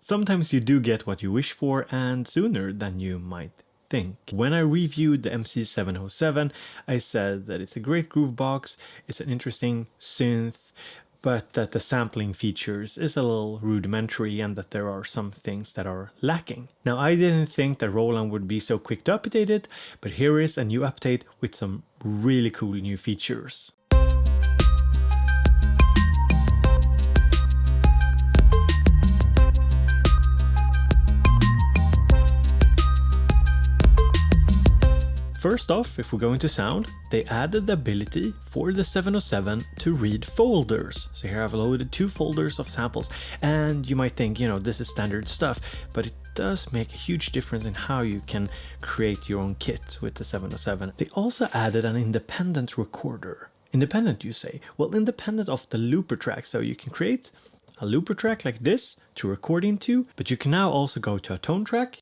Sometimes you do get what you wish for, and sooner than you might think. When I reviewed the MC707, I said that it's a great groovebox, it's an interesting synth, but that the sampling features is a little rudimentary and that there are some things that are lacking. Now, I didn't think that RØDE would be so quick to update it, but here is a new update with some really cool new features. First off, if we go into sound, they added the ability for the 707 to read folders. So here I've loaded 2 folders of samples, and you might think, you know, this is standard stuff, but it does make a huge difference in how you can create your own kit with the 707. They also added an independent recorder. Independent, you say? Well, independent of the looper track, so you can create a looper track like this to record into, but you can now also go to a tone track,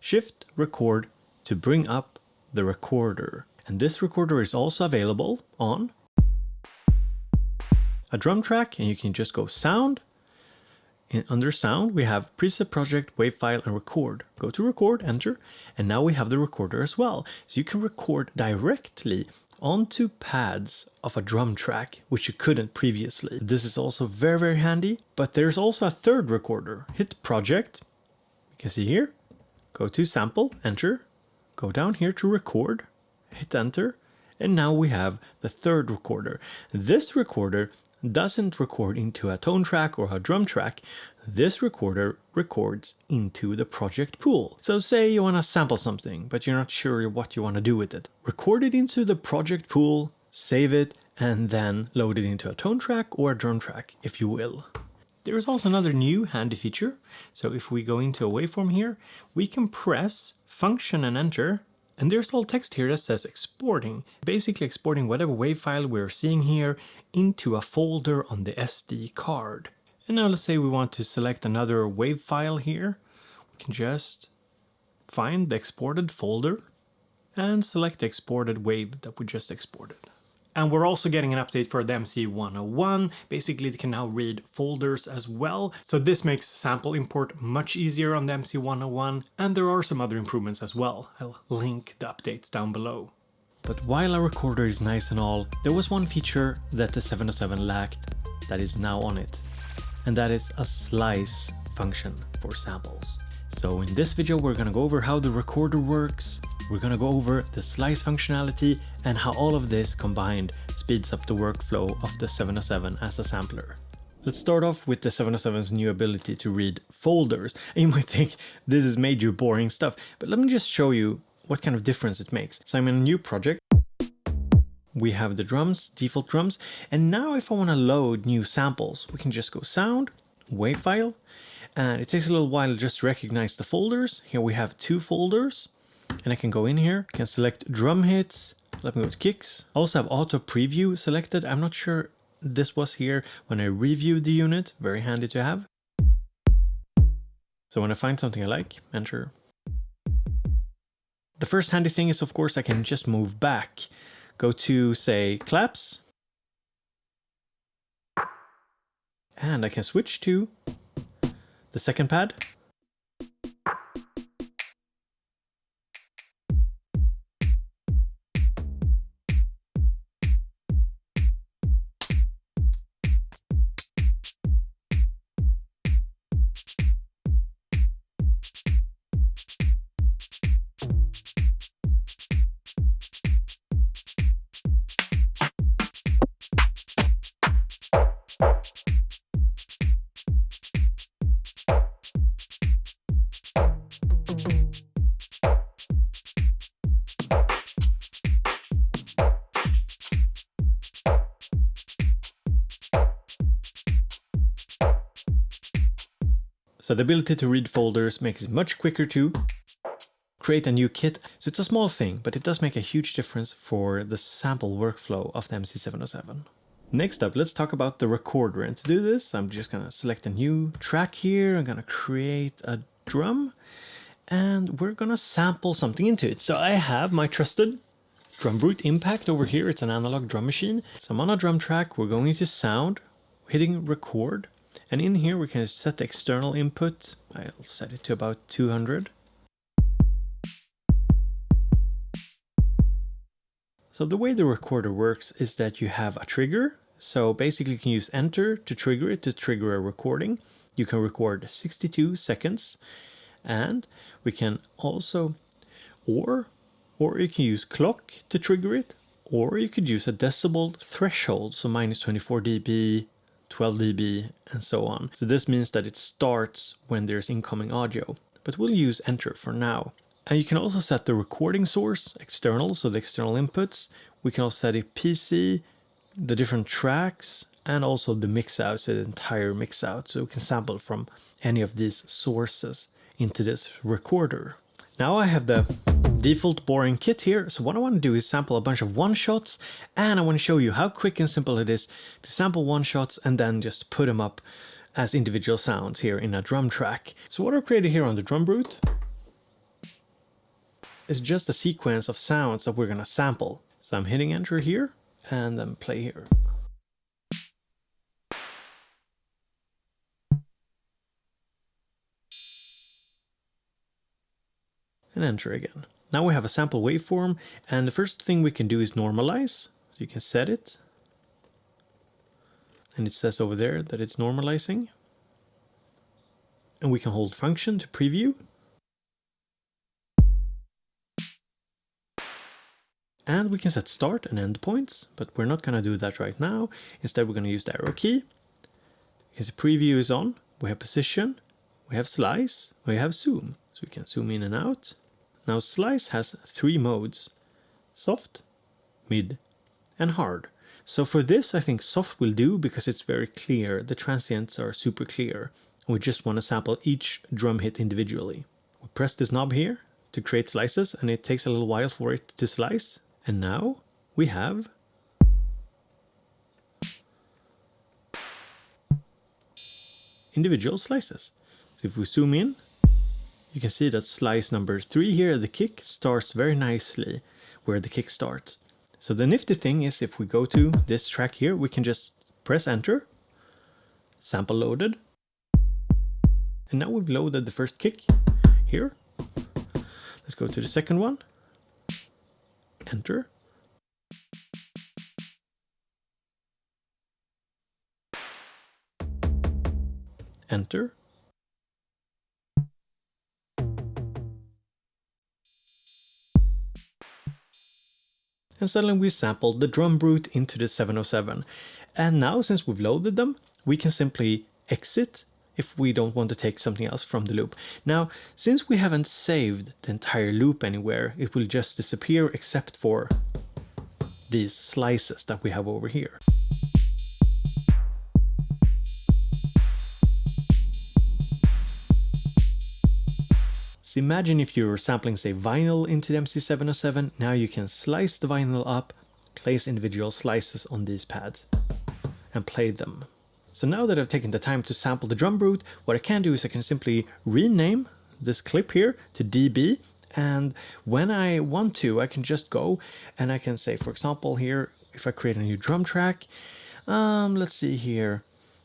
shift record, to bring up the recorder. And this recorder is also available on a drum track, and you can just go sound. Under sound we have preset, project, wave file, and record. Go to record, enter, and now we have the recorder as well. So you can record directly onto pads of a drum track, which you couldn't previously. This is also very, very handy, but there's also a third recorder. Hit project, you can see here, go to sample, enter, go down here to record, hit enter, and now we have the third recorder. This recorder doesn't record into a tone track or a drum track. This recorder records into the project pool. So say you want to sample something, but you're not sure what you want to do with it. Record it into the project pool, save it, and then load it into a tone track or a drum track, if you will. There is also another new handy feature. So if we go into a waveform here, we can press function and enter, and there's all text here that says exporting, basically exporting whatever wave file we're seeing here into a folder on the SD card. And now let's say we want to select another wave file here. We can just find the exported folder and select the exported wave that we just exported. And we're also getting an update for the MC101. Basically, it can now read folders as well. So this makes sample import much easier on the MC101. And there are some other improvements as well. I'll link the updates down below. But while a recorder is nice and all, there was one feature that the 707 lacked that is now on it. And that is a slice function for samples. So in this video, we're gonna go over how the recorder works. We're gonna go over the slice functionality and how all of this combined speeds up the workflow of the 707 as a sampler. Let's start off with the 707's new ability to read folders. And you might think this is major boring stuff, but let me just show you what kind of difference it makes. So I'm in a new project. We have the drums, default drums, and now if I want to load new samples, we can just go sound, wave file, and it takes a little while just to recognize the folders. Here we have 2 folders. And I can go in here, can select drum hits, let me go to kicks. I also have auto preview selected. I'm not sure this was here when I reviewed the unit, very handy to have. So when I find something I like, enter. The first handy thing is, of course, I can just move back. Go to, say, claps. And I can switch to the second pad. So the ability to read folders makes it much quicker to create a new kit. So it's a small thing, but it does make a huge difference for the sample workflow of the MC707. Next up, let's talk about the recorder. And to do this, I'm just gonna select a new track here. I'm gonna create a drum and we're gonna sample something into it. So I have my trusted Drum Brute Impact over here. It's an analog drum machine. So I'm on a drum track. We're going into sound, hitting record. And in here we can set the external input. I'll set it to about 200. So the way the recorder works is that you have a trigger. So basically you can use enter to trigger it to trigger a recording. You can record 62 seconds, and we can also, or you can use clock to trigger it, or you could use a decibel threshold, so minus 24 dB, 12 dB, and so on. So this means that it starts when there's incoming audio, but we'll use enter for now. And you can also set the recording source external, so the external inputs. We can also set a PC, the different tracks, and also the mix out, so the entire mix out. So we can sample from any of these sources into this recorder. Now I have the default boring kit here. So what I want to do is sample a bunch of one-shots, and I want to show you how quick and simple it is to sample one-shots and then just put them up as individual sounds here in a drum track. So what I've created here on the drum root is just a sequence of sounds that we're going to sample. So I'm hitting enter here and then play here. And enter again. Now we have a sample waveform, and the first thing we can do is normalize. So you can set it, and it says over there that it's normalizing. And we can hold function to preview. And we can set start and end points, but we're not going to do that right now. Instead, we're going to use the arrow key. Because the preview is on, we have position, we have slice, we have zoom. So we can zoom in and out. Now slice has 3 modes: soft, mid, and hard. So for this I think soft will do because it's very clear. The transients are super clear. We just want to sample each drum hit individually. We press this knob here to create slices, and it takes a little while for it to slice. And now we have individual slices. So if we zoom in, you can see that slice number 3 here, the kick, starts very nicely where the kick starts. So the nifty thing is if we go to this track here, we can just press enter, sample loaded. And now we've loaded the first kick here. Let's go to the second one, enter. Enter. And suddenly we sampled the drum root into the 707. And now, since we've loaded them, we can simply exit if we don't want to take something else from the loop. Now, since we haven't saved the entire loop anywhere, it will just disappear except for these slices that we have over here. Imagine if you were sampling, say, vinyl into the MC707. Now you can slice the vinyl up, place individual slices on these pads, and play them. So now that I've taken the time to sample the drum root, what I can do is I can simply rename this clip here to dB, and when I want to, I can just go and I can say, for example, here, if I create a new drum track, let's see here,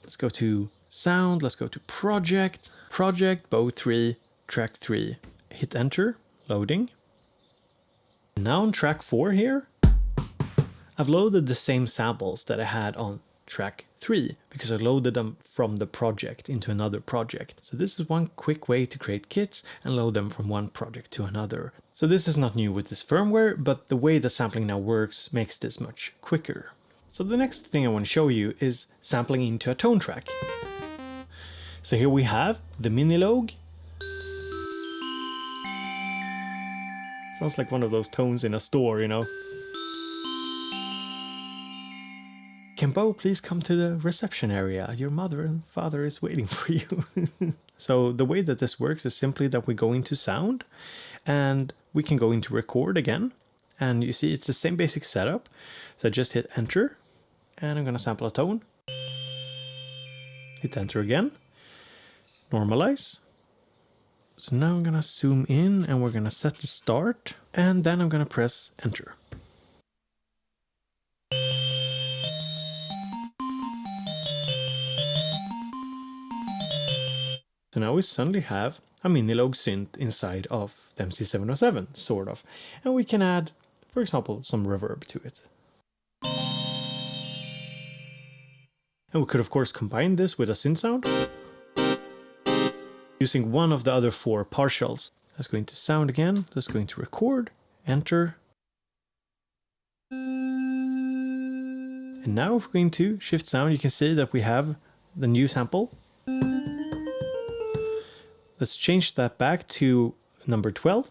let's go to sound, let's go to project, bow 3, track 3, hit enter, loading. Now on track 4 here, I've loaded the same samples that I had on track 3 because I loaded them from the project into another project. So this is one quick way to create kits and load them from one project to another. So this is not new with this firmware, but the way that sampling now works makes this much quicker. So the next thing I want to show you is sampling into a tone track. So here we have the Minilogue. Sounds like one of those tones in a store, you know. Can Bo please come to the reception area? Your mother and father is waiting for you. So the way that this works is simply that we go into sound and we can go into record again. And you see it's the same basic setup. So just hit enter and I'm going to sample a tone. Hit enter again. Normalize. So now I'm going to zoom in and we're going to set the start, and then I'm going to press enter. So now we suddenly have a Minilogue synth inside of the MC707, sort of. And we can add, for example, some reverb to it. And we could of course combine this with a synth sound using one of the other 4 partials. That's going to sound again, that's going to record, enter. And now if we're going to shift sound, you can see that we have the new sample. Let's change that back to number 12.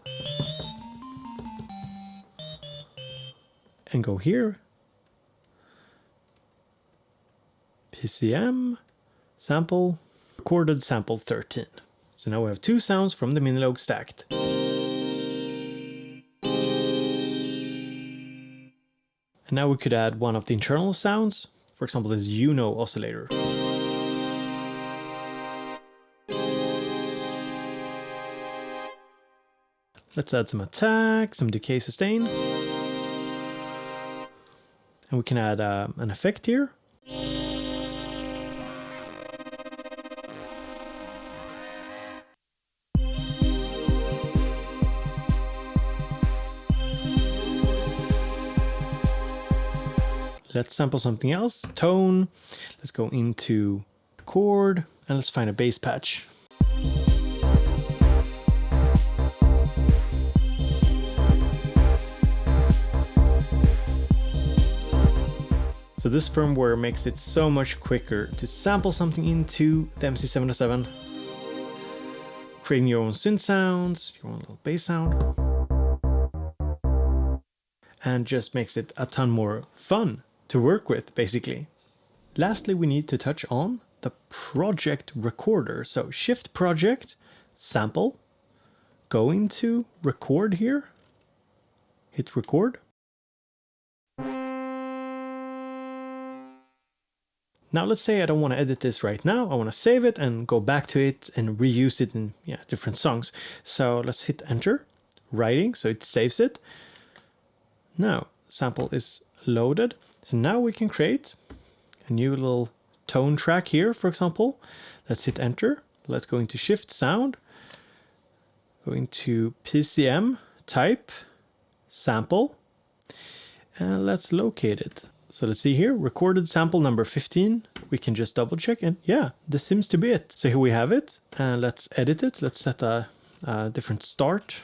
And go here. PCM, sample, recorded sample 13. So now we have 2 sounds from the Minilogue stacked. And now we could add one of the internal sounds, for example this oscillator. Let's add some attack, some decay sustain. And we can add an effect here. Let's sample something else. Tone. Let's go into chord and let's find a bass patch. So this firmware makes it so much quicker to sample something into the MC707, creating your own synth sounds, your own little bass sound, and just makes it a ton more fun to work with, basically. Lastly, we need to touch on the project recorder. So shift project, sample, go into record here, hit record. Now let's say I don't want to edit this right now, I want to save it and go back to it and reuse it in different songs. So let's hit enter, writing, so it saves it. Now sample is loaded, so now we can create a new little tone track here, for example. Let's hit enter, let's go into shift sound, go into PCM, type, sample, and let's locate it. So let's see here, recorded sample number 15. We can just double check and yeah, this seems to be it. So here we have it, and let's edit it. Let's set a different start.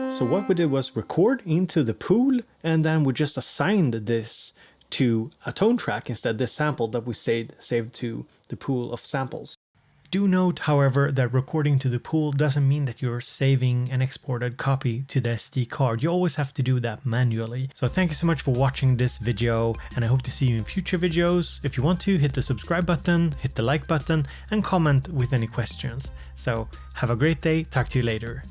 So what we did was record into the pool, and then we just assigned this to a tone track instead, this sample that we saved to the pool of samples. Do note, however, that recording to the pool doesn't mean that you're saving an exported copy to the SD card. You always have to do that manually. So thank you so much for watching this video, and I hope to see you in future videos. If you want to, hit the subscribe button, hit the like button, and comment with any questions. So have a great day, talk to you later.